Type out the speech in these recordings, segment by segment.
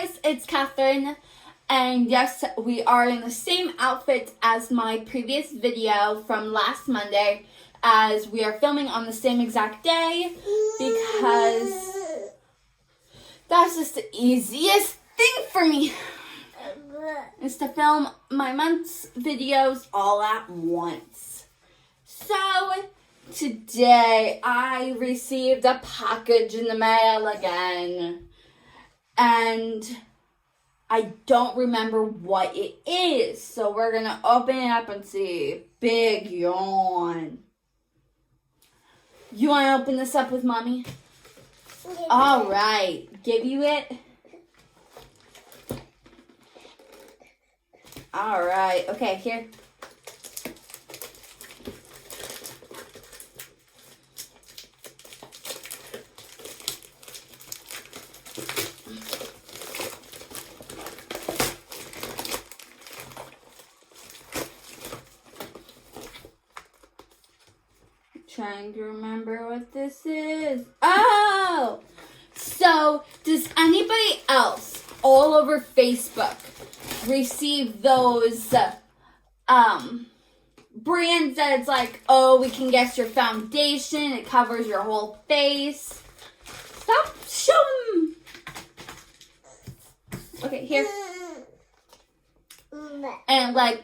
guys, it's Catherine, and yes, we are in the same outfit as my previous video from last Monday, as we are filming on the same exact day, because that's just the easiest thing for me, is to film my month's videos all at once. So, today I received a package in the mail again. And I don't remember what it is. So we're going to open it up and see. Big yawn. You want to open this up with Mommy? All right. Give you it. All right. Okay, here. Trying to remember what this is. Oh! So, does anybody else all over Facebook receive those brands that it's like, oh, we can guess your foundation, it covers your whole face? Stop showing. Okay, here. And like,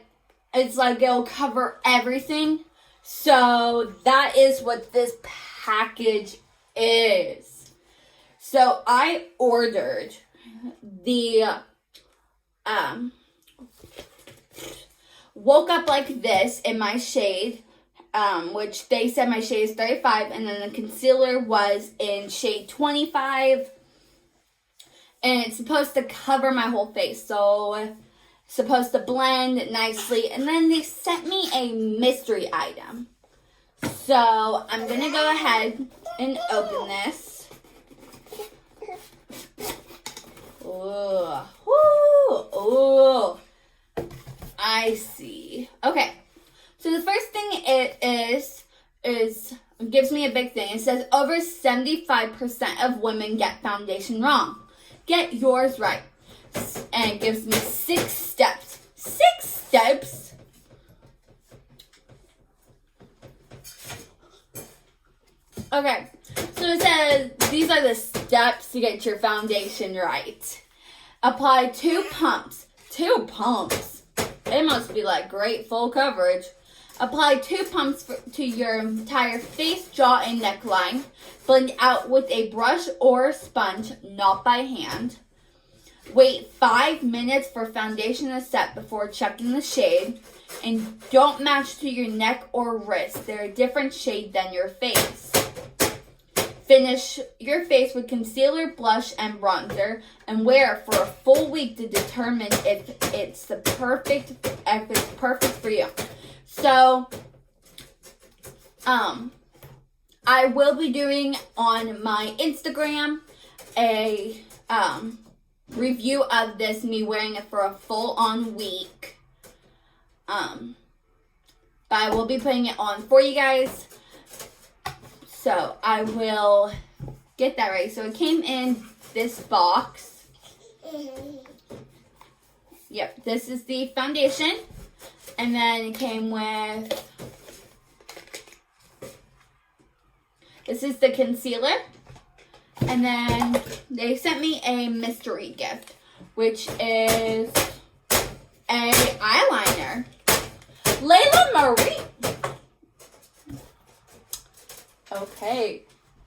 it's like it'll cover everything. So that is what this package is. So I ordered the Woke Up Like This in my shade, which they said my shade is 35, and then the concealer was in shade 25, and it's supposed to cover my whole face, so supposed to blend nicely. And then they sent me a mystery item, so I'm gonna go ahead and open this. Ooh, ooh, I see. Okay, so the first thing it gives me a big thing. It says over 75% of women get foundation wrong. Get yours right. And it gives me 6 steps. 6 steps? Okay, so it says these are the steps to get your foundation right. Apply 2 pumps. 2 pumps? It must be like great full coverage. Apply 2 pumps to your entire face, jaw, and neckline. Blend out with a brush or sponge, not by hand. Wait 5 minutes for foundation to set before checking the shade. And don't match to your neck or wrist. They're a different shade than your face. Finish your face with concealer, blush, and bronzer. And wear for a full week to determine if it's perfect for you. So, I will be doing on my Instagram a review of this, me wearing it for a full-on week. But I will be putting it on for you guys. So I will get that ready. So it came in this box. Yep, this is the foundation. And then it came with, this is the concealer. And then they sent me a mystery gift, which is a eyeliner. Layla Marie. Okay.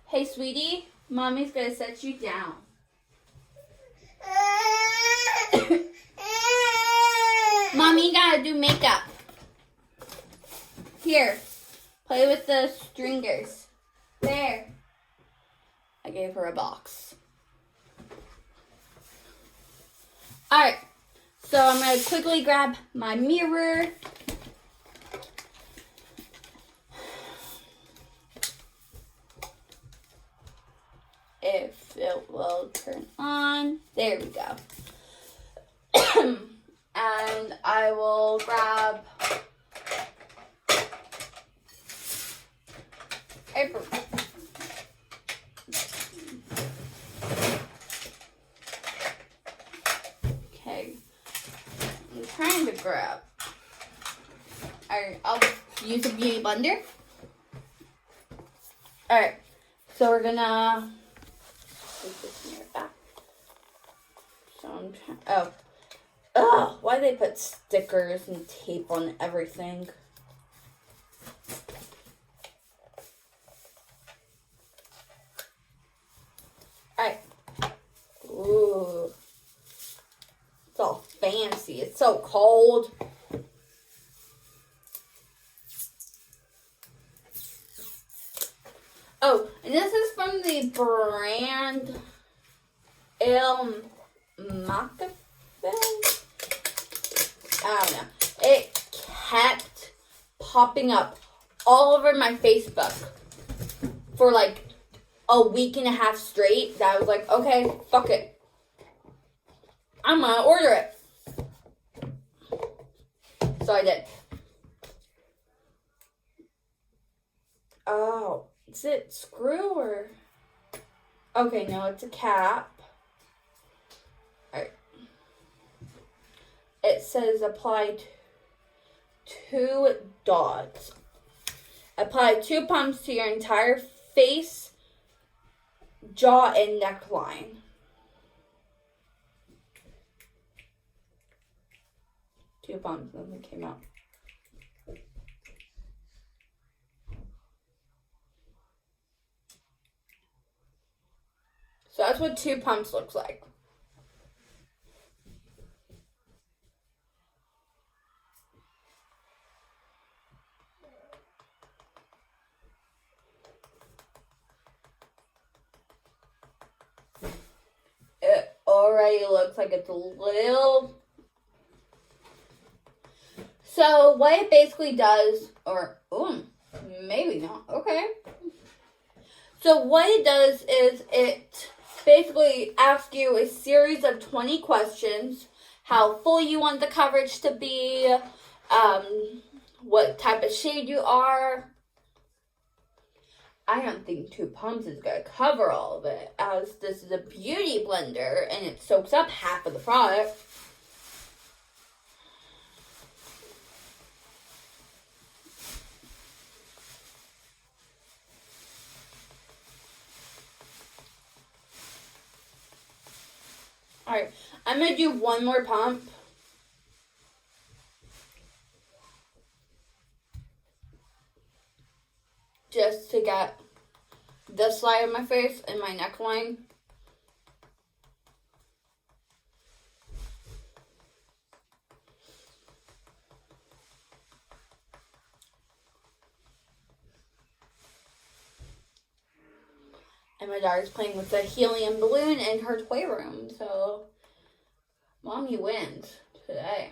Hey, sweetie. Mommy's going to set you down. Mommy, you got to do makeup. Here. Play with the stringers. There. I gave her a box. Alright, so I'm going to quickly grab my mirror. If it will turn on. There we go. And I will grab paper. grab. Alright, I'll use a beauty blender. Alright, so we're gonna put this in your back. So I'm trying, why do they put stickers and tape on everything? Alright. Ooh. It's all fancy. It's so cold. Oh, and this is from the brand IL MAKIAGE. I don't know. It kept popping up all over my Facebook for like a week and a half straight. That I was like, okay, fuck it. I'm gonna order it. So I did. Oh, is it screw or? Okay, no, it's a cap. Alright. It says apply 2 dots. Apply 2 pumps to your entire face, jaw, and neckline. Two pumps, nothing came out. So that's what 2 pumps looks like. It already looks like it's a little... So what it basically does, maybe not, okay. So what it does is it basically asks you a series of 20 questions. How full you want the coverage to be, what type of shade you are. I don't think 2 pumps is going to cover all of it, as this is a beauty blender and it soaks up half of the product. Alright, I'm going to do one more pump. Just to get this side of my face and my neckline. And my daughter's playing with the helium balloon in her toy room, so Mommy wins today.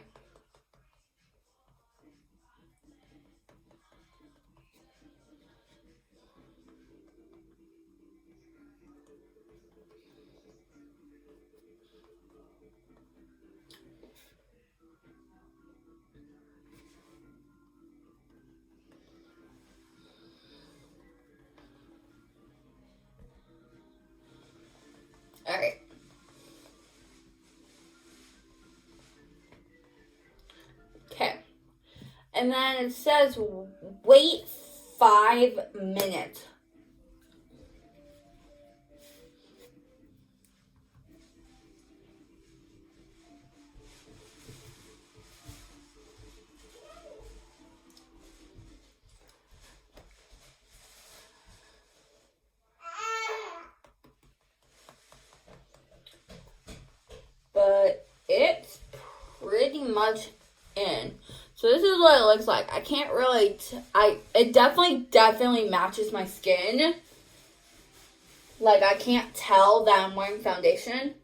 Alright. Okay. And then it says wait 5 minutes. But it's pretty much in. So this is what it looks like. I can't really, it definitely matches my skin. Like, I can't tell that I'm wearing foundation.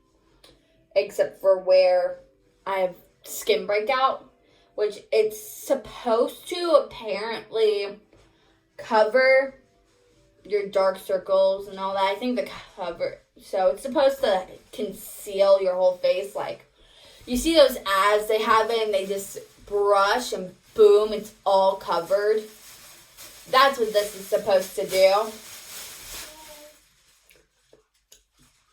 Except for where I have skin breakout. Which it's supposed to apparently cover your dark circles and all that. I think the cover, so it's supposed to conceal your whole face. Like, you see those ads, they have it and they just brush and boom, it's all covered. That's what this is supposed to do.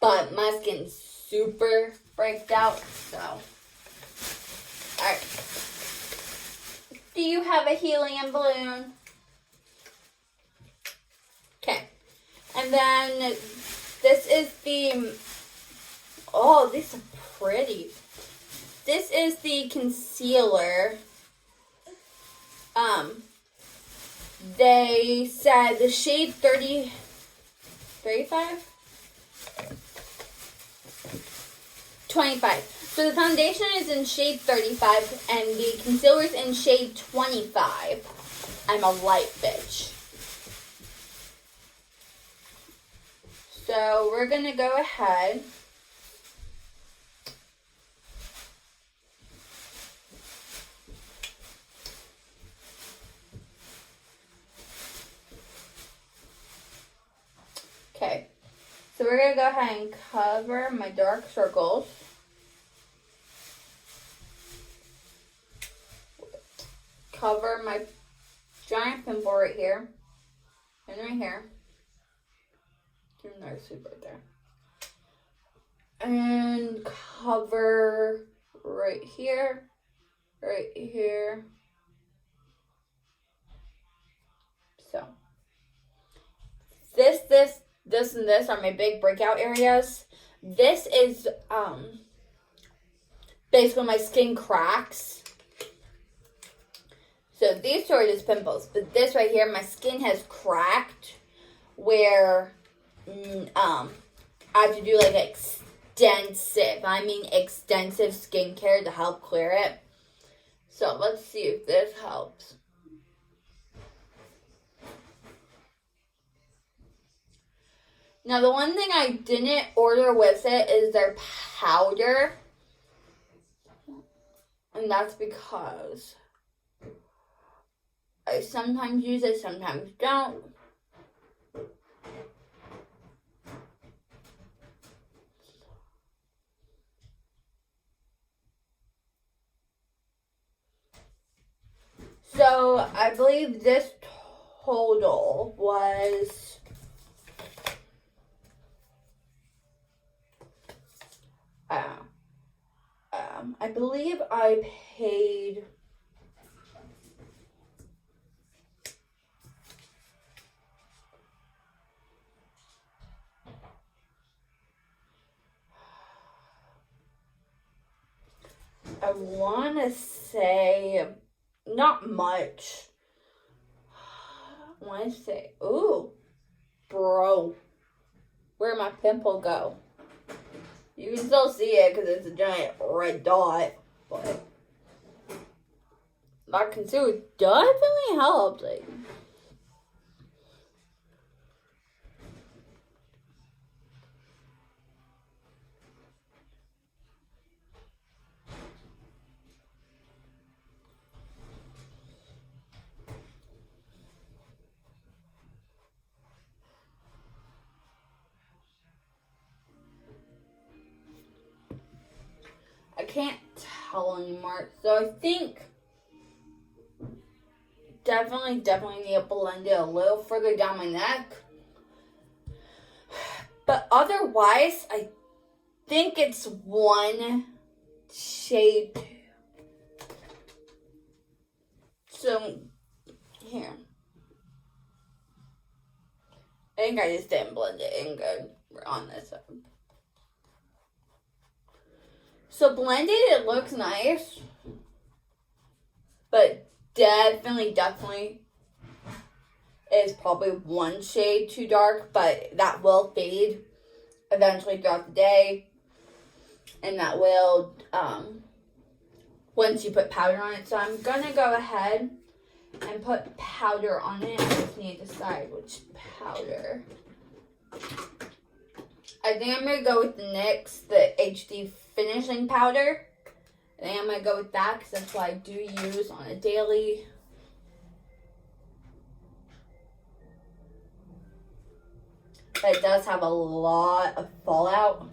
But my skin's super breaked out, so. Alright. Do you have a helium balloon? Okay. And then this is the, oh, these are pretty. This is the concealer. They said the shade 35? 25. So the foundation is in shade 35 and the concealer is in shade 25. I'm a light bitch. So we're going to go ahead. Okay. So we're going to go ahead and cover my dark circles. Cover my giant pimple right here. And right here. Another sweep right there. And cover right here. Right here. So. This, and this are my big breakout areas. This is basically my skin cracks. So these two are just pimples, but this right here, my skin has cracked where I have to do like extensive skincare to help clear it. So let's see if this helps. Now, the one thing I didn't order with it is their powder. And that's because I sometimes use it, sometimes don't. So, I believe this total was I believe I paid I want to say not much. I want to say, ooh, bro, where'd my pimple go? You can still see it because it's a giant red dot, but that concealer definitely helped. Like, I can't tell anymore. So I think definitely need to blend it a little further down my neck. But otherwise, I think it's one shade. So here. I think I just didn't blend it in good. We're on this side. So blended, it looks nice, but definitely is probably one shade too dark, but that will fade eventually throughout the day, and that will, once you put powder on it. So I'm gonna go ahead and put powder on it. I just need to decide which powder. I think I'm gonna go with the NYX, the HD finishing powder. I think I'm going to go with that because that's what I do use on a daily. But it does have a lot of fallout.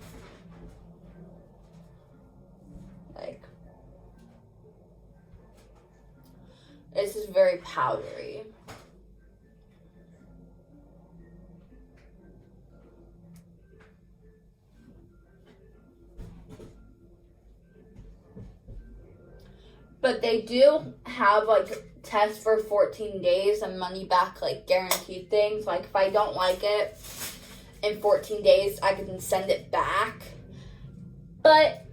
Like, this is very powdery. But they do have, like, test for 14 days and money back, like, guaranteed things. Like, if I don't like it in 14 days, I can send it back. But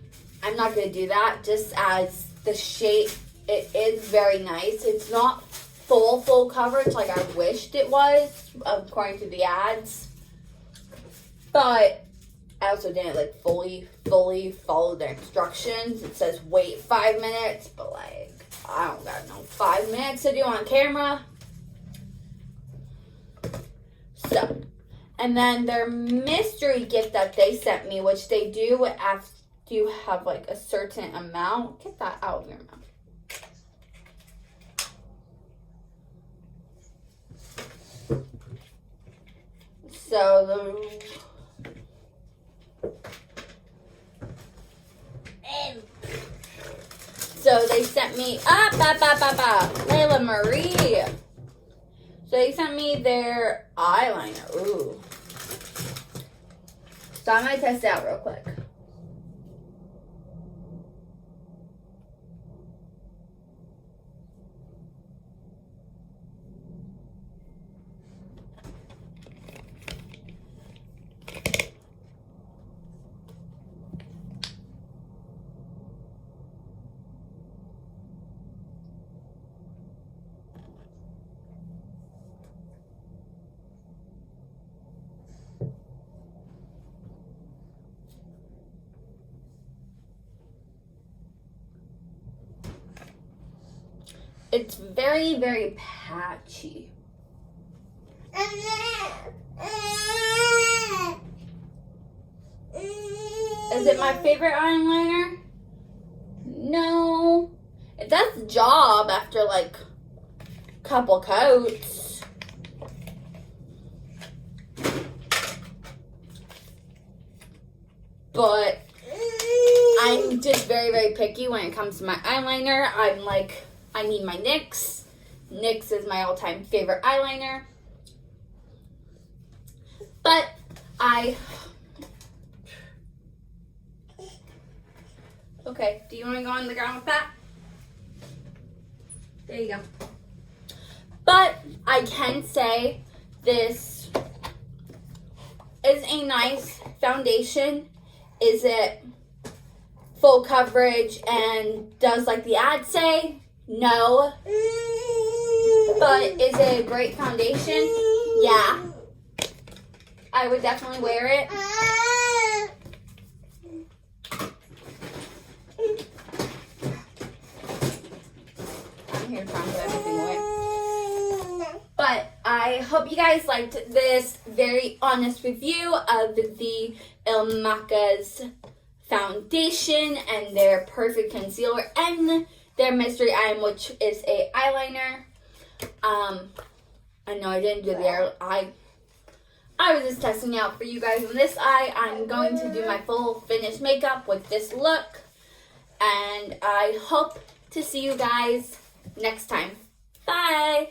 I'm not going to do that, just as the shade, it is very nice. It's not full coverage like I wished it was, according to the ads. But I also didn't, like, fully follow the instructions. It says wait 5 minutes, but, like, I don't got no 5 minutes to do on camera. So, and then their mystery gift that they sent me, which they do have, like, a certain amount. Get that out of your mouth. So they sent me Layla Marie. So they sent me their eyeliner. Ooh. So I'm gonna test it out real quick. It's very, very patchy. Is it my favorite eyeliner? No. It does the job after, like, a couple coats. But I'm just very, very picky when it comes to my eyeliner. I'm like, I need my NYX. NYX is my all-time favorite eyeliner. But okay, do you want to go on the ground with that? There you go. But I can say this is a nice foundation. Is it full coverage and does like the ads say? No. But is it a great foundation? Yeah. I would definitely wear it. I'm here trying to put everything away. But I hope you guys liked this very honest review of the IL MAKIAGE foundation and their perfect concealer and their mystery item, which is a eyeliner. I know I didn't do the eye. I was just testing out for you guys on this eye. I'm going to do my full finished makeup with this look. And I hope to see you guys next time. Bye!